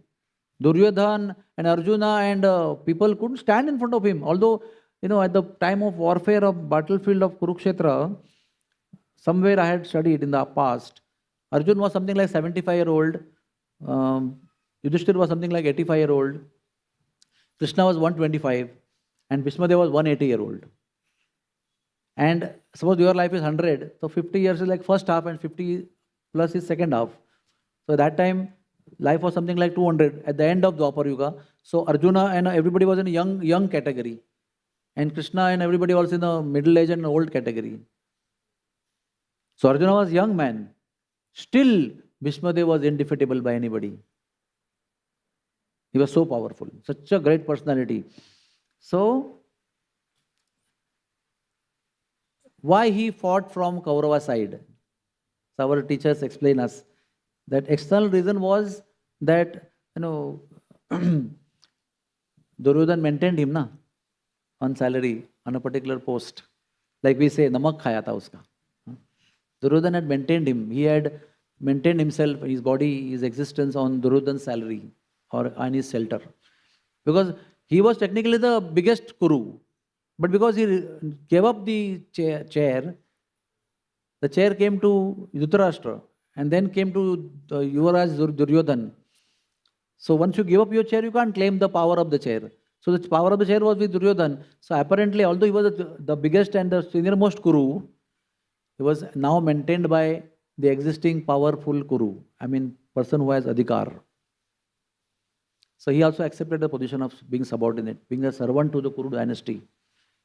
Duryodhan and Arjuna and people couldn't stand in front of him. Although, at the time of warfare of battlefield of Kurukshetra, somewhere I had studied in the past, Arjuna was something like 75-year-old, Yudhishthira was something like 85-year-old, Krishna was 125, and Bhishmadev was 180-year-old. And suppose your life is 100, so 50 years is like first half and 50 plus is second half. So that time, life was something like 200 at the end of Dwapar Yuga. So Arjuna and everybody was in a young category. And Krishna and everybody was in the middle age and old category. So Arjuna was young man. Still, Bhishmadev was indefeatable by anybody. He was so powerful. Such a great personality. So, why he fought from Kaurava side? So our teachers explain us that external reason was that, Duryodhan maintained him on salary, on a particular post. Like we say, namak khaya tha uska. Duryodhan had maintained him. He had maintained himself, his body, his existence on Duryodhan's salary or on his shelter. Because he was technically the biggest Kuru. But because he gave up the chair, the chair came to Dhritarashtra and then came to Yuvaraj Duryodhan. So once you give up your chair, you can't claim the power of the chair. So the power of the chair was with Duryodhan. So apparently, although he was the biggest and the seniormost Kuru, he was now maintained by the existing powerful Kuru. I mean, person who has Adhikar. So he also accepted the position of being subordinate, being a servant to the Kuru dynasty.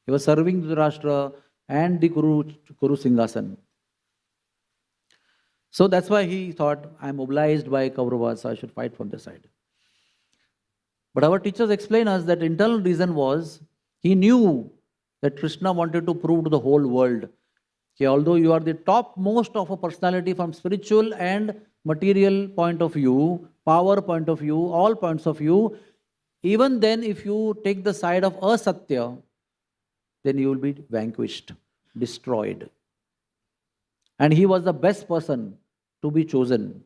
He was serving Dhritarashtra and the Kuru Singhasan. So that's why he thought, I'm obliged by Kauravas, so I should fight from this side. But our teachers explain us that internal reason was, he knew that Krishna wanted to prove to the whole world, that although you are the topmost of a personality from spiritual and material point of view, power point of view, all points of view, even then if you take the side of asatya, then you will be vanquished, destroyed. And he was the best person to be chosen,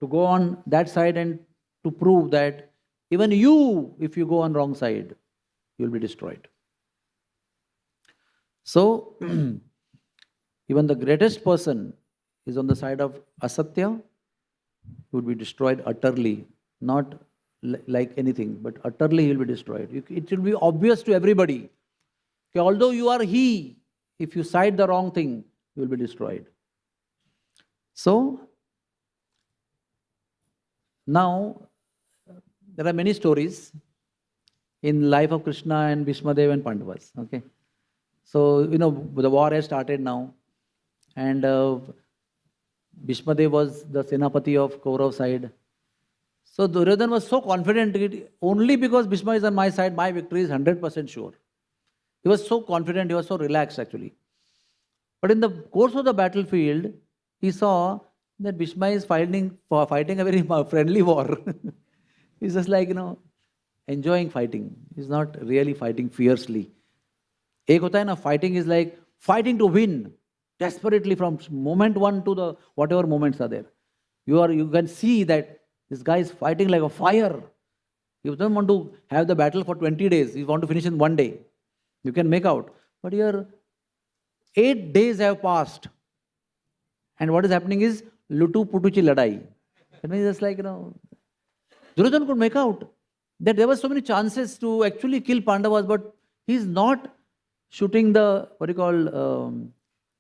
to go on that side and to prove that even you, if you go on wrong side, you will be destroyed. So, even the greatest person is on the side of asatya, he would be destroyed utterly, not like anything, but utterly he will be destroyed. It will be obvious to everybody. Okay, although you are he, if you side the wrong thing, you will be destroyed. So, now, there are many stories in life of Krishna and Bhishmadev and Pandavas. Okay, So, the war has started now. And Bhishmadev was the Senapati of Kaurav side. So Duryodhana was so confident, only because Bhishma is on my side, my victory is 100% sure. He was so confident, he was so relaxed actually. But in the course of the battlefield, he saw that Bhishma is fighting a very friendly war. He's just like, enjoying fighting. He's not really fighting fiercely. Ek hota hai na, fighting is like fighting to win, desperately from moment one to the whatever moments are there. You can see that this guy is fighting like a fire. He doesn't want to have the battle for 20 days. He wants to finish in one day. You can make out. But here, 8 days have passed. And what is happening is, Lutu Putuchi Ladai. It means just like, Duryodhana could make out that there were so many chances to actually kill Pandavas, but he's not shooting the,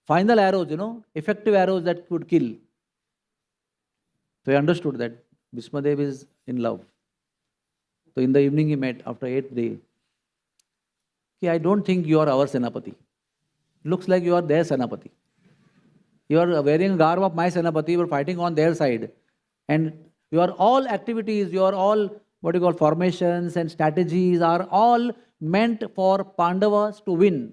final arrows, effective arrows that could kill. So he understood that Bhishmadev is in love. So in the evening he met after 8th day. I don't think you are our Senapati. Looks like you are their Senapati. You are wearing a garb of my Senapati, you are fighting on their side. And your all activities, your all formations and strategies are all meant for Pandavas to win.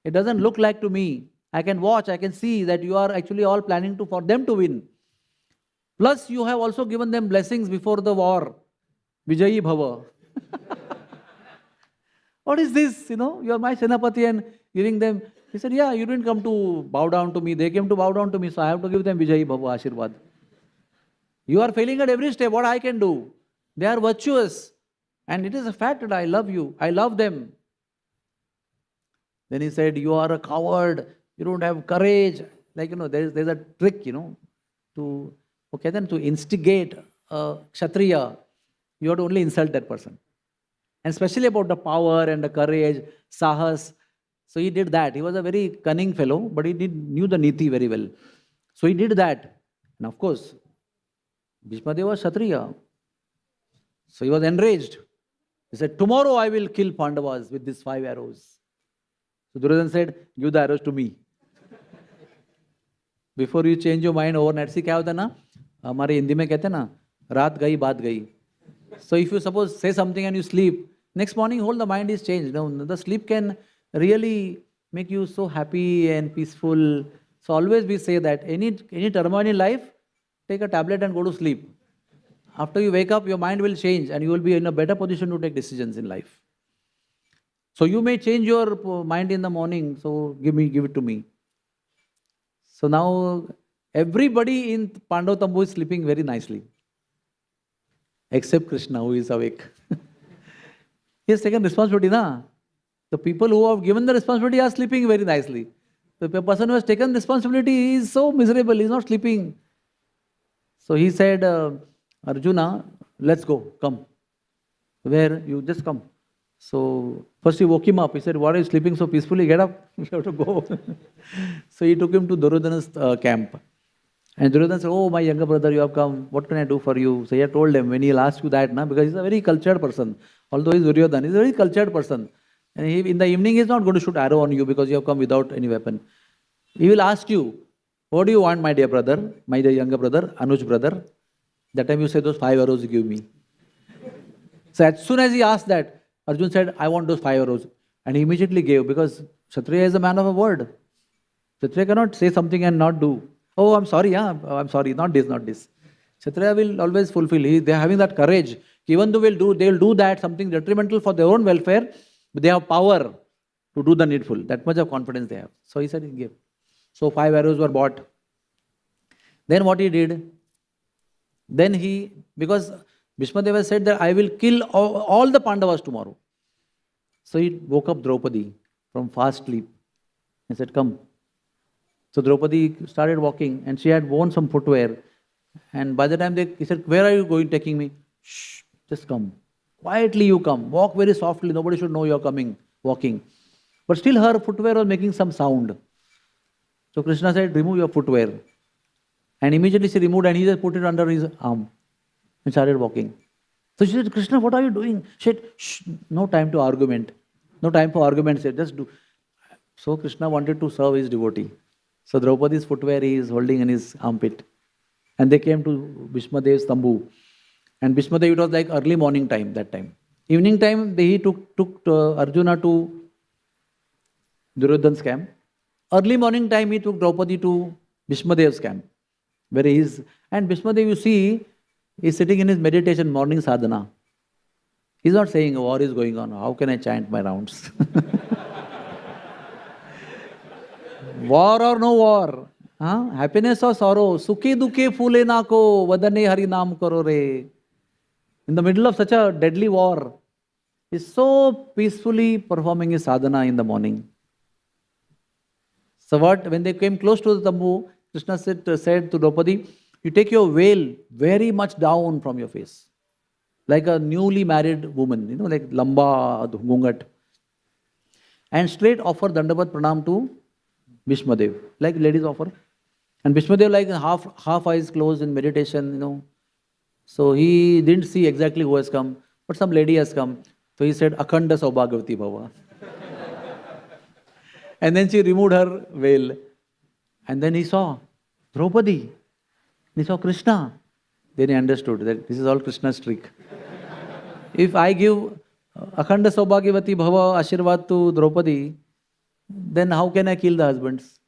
It doesn't look like to me. I can watch, I can see that you are actually all planning for them to win. Plus you have also given them blessings before the war. Vijayi Bhava. What is this? You are my Senapati and giving them. He said, yeah, you didn't come to bow down to me. They came to bow down to me, so I have to give them Vijayi Bhava Ashirwad. You are failing at every step. What I can do? They are virtuous. And it is a fact that I love you. I love them. Then he said, you are a coward. You don't have courage. Like, there's a trick, to instigate a Kshatriya. You have to only insult that person. And especially about the power and the courage, sahas. So he did that. He was a very cunning fellow, but he knew the niti very well. So he did that. And of course, Bhishmadev was Kshatriya. So he was enraged. He said, tomorrow I will kill Pandavas with these 5 arrows. So Duryodhana said, give the arrows to me. Before you change your mind overnight, see क्या होता है ना, हमारे हिंदी में कहते हैं ना, रात गई बात गई. So if you suppose say something and you sleep, next morning whole the mind is changed. The sleep can really make you so happy and peaceful. So always we say that any turmoil in life, take a tablet and go to sleep. After you wake up, your mind will change and you will be in a better position to take decisions in life. So you may change your mind in the morning. So give it to me. So now everybody in Pandav Tambu is sleeping very nicely. Except Krishna, who is awake. He has taken responsibility, na? The people who have given the responsibility are sleeping very nicely. The person who has taken responsibility, he is so miserable, he is not sleeping. So he said, Arjuna, let's go, come. Where? You just come. So first he woke him up. He said, why are you sleeping so peacefully? Get up, you have to go. So he took him to Duryodhana's camp. And Duryodhana said, oh, my younger brother, you have come. What can I do for you? So he had told him, when he'll ask you that, because he's a very cultured person. Although he's Duryodhana, he's a very cultured person. And in the evening, he's not going to shoot arrow on you because you have come without any weapon. He will ask you, what do you want, my dear brother, my dear younger brother, Anuj brother? That time you say, those 5 arrows you give me. So as soon as he asked that, Arjun said, I want those 5 arrows. And he immediately gave, because Kshatriya is a man of a word. Kshatriya cannot say something and not do. Oh, I'm sorry, I'm sorry, not this, not this. Kshatriya will always fulfill. They are having that courage. Even though they will do that, something detrimental for their own welfare, but they have power to do the needful. That much of confidence they have. So he said he gave. So 5 arrows were bought. Then what he did? Then because Bhishmadev said that I will kill all the Pandavas tomorrow. So he woke up Draupadi from fast sleep. He said, come. So Draupadi started walking and she had worn some footwear. And by the time he said, where are you going, taking me? Shh, just come. Quietly you come. Walk very softly. Nobody should know you are coming, walking. But still her footwear was making some sound. So Krishna said, remove your footwear. And immediately she removed and he just put it under his arm and started walking. So she said, Krishna, what are you doing? She said, shh, no time to argument. No time for argument. She said, just do. So Krishna wanted to serve his devotee. So Draupadi's footwear he is holding in his armpit. And they came to Bhishmadev's tambu. And Bhishmadev, it was like early morning time that time. Evening time, he took Arjuna to Duryodhan's camp. Early morning time, he took Draupadi to Bhishmadev's camp. Where he is. And Bhishmadev, you see, is sitting in his meditation, morning sadhana. He's not saying, war is going on, how can I chant my rounds? War or no war? Huh? Happiness or sorrow? Sukhi dukhe phule nako, vadane Harinaam karo re. In the middle of such a deadly war, he's so peacefully performing his sadhana in the morning. So when they came close to the tambu, Krishna said to Draupadi, you take your veil very much down from your face. Like a newly married woman, like lamba gungat. And straight offer Dandavat Pranam to Bhishmadev, like ladies offer. And Bhishmadev like half eyes closed in meditation, So he didn't see exactly who has come, but some lady has come. So he said, Akhanda Saubhagavati Bhava. And then she removed her veil. And then he saw Draupadi. He saw Krishna. Then he understood that this is all Krishna's trick. If I give Akhanda Saubhagyavati Bhava Ashirvad to Draupadi, then how can I kill the husbands?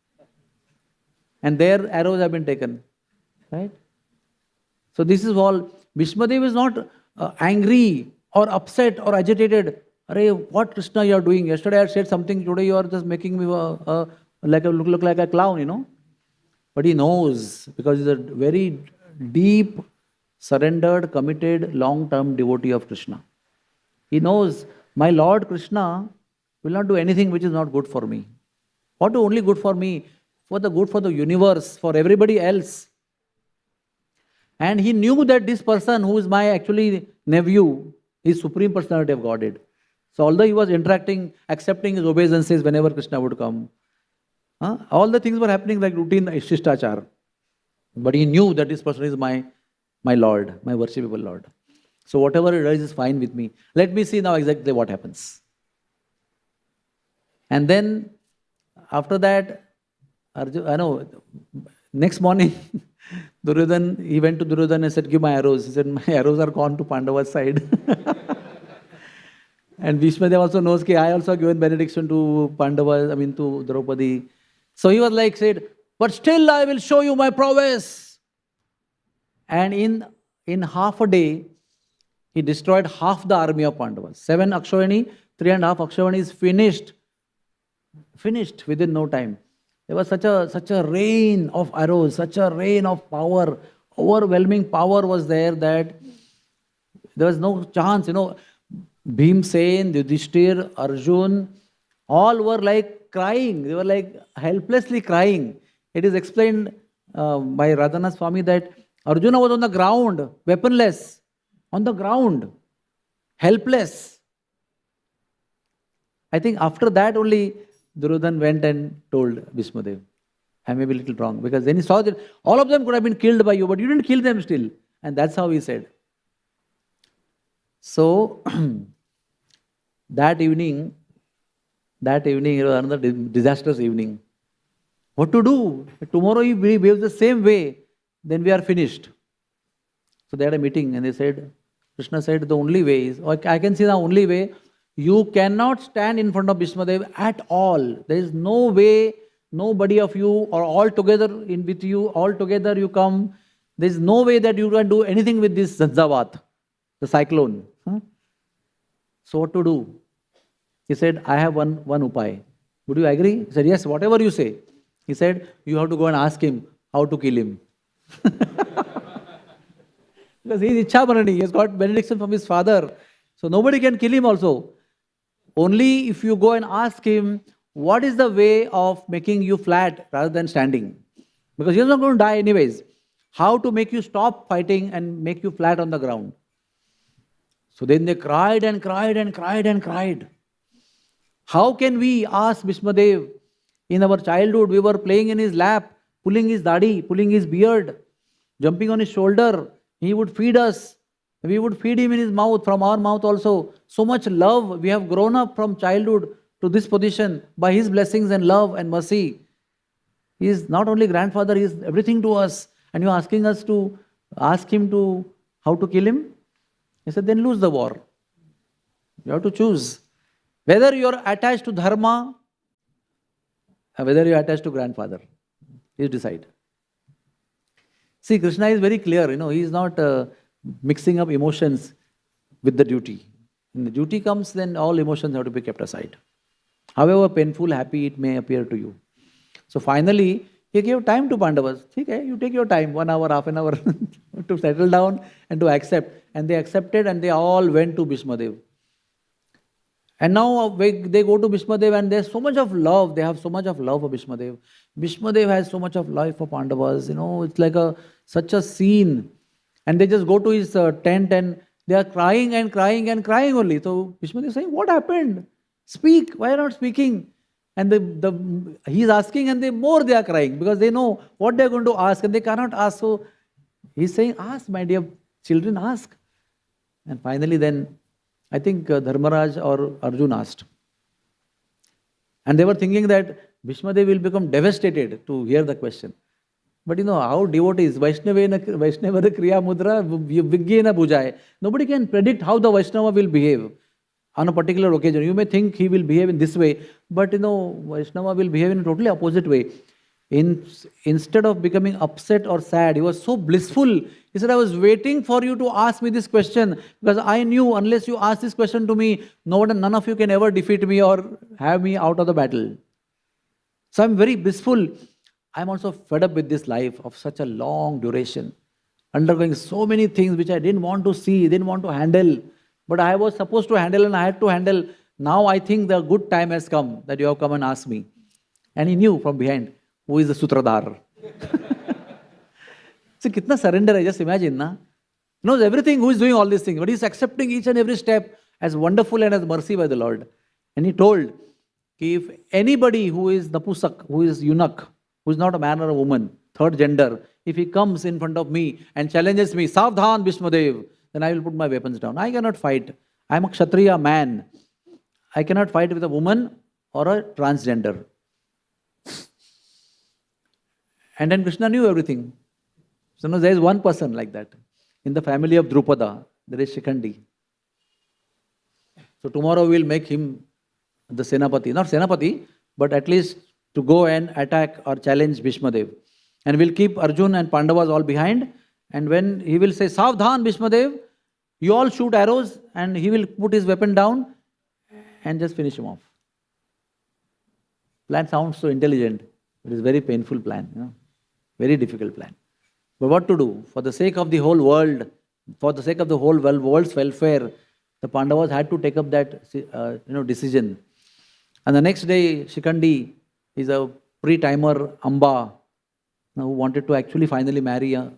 And their arrows have been taken. Right? So this is all. Bhishmadev is not angry or upset or agitated. Arey, what Krishna you are doing? Yesterday I said something, today you are just making me look like a clown, But he knows, because he's a very deep, surrendered, committed, long-term devotee of Krishna. He knows, my Lord Krishna will not do anything which is not good for me. What is only good for me? For the good for the universe, for everybody else. And he knew that this person who is my actually nephew is Supreme Personality of Godhead. So although he was interacting, accepting his obeisances whenever Krishna would come, all the things were happening like routine Ishtishachar. But he knew that this person is my Lord, my worshipable Lord. So whatever it is fine with me. Let me see now exactly what happens. And then after that, next morning, Duryodhan, he went to Duryodhan and said, give my arrows. He said, my arrows are gone to Pandava's side. And Bhishmadev also knows that I also given benediction to to Draupadi. So he was said, but still I will show you my prowess. And in half a day, he destroyed half the army of Pandavas. 7 Akshayani, 3.5 Akshayani is finished. Finished within no time. There was such a rain of arrows, such a rain of power, overwhelming power was there that there was no chance, Bhimsen, Yudhishthir, Arjun, all were crying. They were helplessly crying. It is explained by Radhanath Swami that Arjuna was on the ground, weaponless, on the ground, helpless. I think after that only Duryodhan went and told Bhishmadev, I may be a little wrong, because then he saw that all of them could have been killed by you, but you didn't kill them still. And that's how he said. So, that evening, it was another disastrous evening. What to do? Tomorrow if we behave the same way, then we are finished. So they had a meeting and they said, Krishna said, the only way is, I can see the only way, you cannot stand in front of Bhishmadev at all. There is no way, nobody of you or all together with you, all together you come. There is no way that you can do anything with this Zanzavat, the cyclone. So what to do? He said, I have one upay. Would you agree? He said, yes, whatever you say. He said, you have to go and ask him how to kill him. Because he is Ichhabharani, he has got benediction from his father. So nobody can kill him also. Only if you go and ask him, what is the way of making you flat rather than standing? Because he is not going to die anyways. How to make you stop fighting and make you flat on the ground? So then they cried and cried and cried and cried. How can we ask Bhishmadev? In our childhood, we were playing in his lap, pulling his dadi, pulling his beard, jumping on his shoulder. He would feed us. We would feed him in his mouth, from our mouth also. So much love. We have grown up from childhood to this position by his blessings and love and mercy. He is not only grandfather, he is everything to us. And you are asking us to ask him to how to kill him? He said, then lose the war. You have to choose. Whether you are attached to dharma or whether you are attached to grandfather. You decide. See, Krishna is very clear, he is not mixing up emotions with the duty. When the duty comes, then all emotions have to be kept aside. However painful, happy it may appear to you. So finally, he gave time to Pandavas. Okay, you take your time, 1 hour, half an hour to settle down and to accept. And they accepted and they all went to Bhishmadev. And now they go to Bhishmadev and there's so much of love. They have so much of love for Bhishmadev. Bhishmadev has so much of love for Pandavas. It's like such a scene. And they just go to his tent and they are crying and crying and crying only. So Bhishmadev is saying, what happened? Speak. Why are you not speaking? And he's asking and they are crying because they know what they are going to ask and they cannot ask. So he's saying, ask, my dear children, ask. And finally then, I think Dharmaraj or Arjun asked. And they were thinking that Bhishmadev will become devastated to hear the question. But how devotees, Vaishnava Kriya Mudra, Vigyena Bhujai. Nobody can predict how the Vaishnava will behave on a particular occasion. You may think he will behave in this way, but Vaishnava will behave in a totally opposite way. Instead of becoming upset or sad, he was so blissful. He said, I was waiting for you to ask me this question because I knew unless you ask this question to me, none of you can ever defeat me or have me out of the battle. So I'm very blissful. I'm also fed up with this life of such a long duration, undergoing so many things which I didn't want to see, didn't want to handle. But I was supposed to handle and I had to handle. Now I think the good time has come that you have come and asked me. And he knew from behind who is the Sutradhar. See, kitna surrender, just imagine, na? He knows everything, who is doing all these things, but he is accepting each and every step as wonderful and as mercy by the Lord. And he told, if anybody who is Napusak, who is eunuch, who is not a man or a woman, third gender, if he comes in front of me and challenges me, Savdhan Bhishmadev, then I will put my weapons down. I cannot fight. I am a Kshatriya man. I cannot fight with a woman or a transgender. And then Krishna knew everything. So there is one person like that. In the family of Drupada, there is Shikhandi. So tomorrow we will make him the Senapati. Not Senapati, but at least to go and attack or challenge Bhishmadev. And we'll keep Arjun and Pandavas all behind. And when he will say, Savdhan Bhishmadev, you all shoot arrows and he will put his weapon down and just finish him off. Plan sounds so intelligent. It is a very painful plan. Very difficult plan. But what to do? For the sake of the whole world, for the sake of the whole world's welfare, the Pandavas had to take up that decision. And the next day, Shikhandi is a pre-timer Amba who wanted to actually finally marry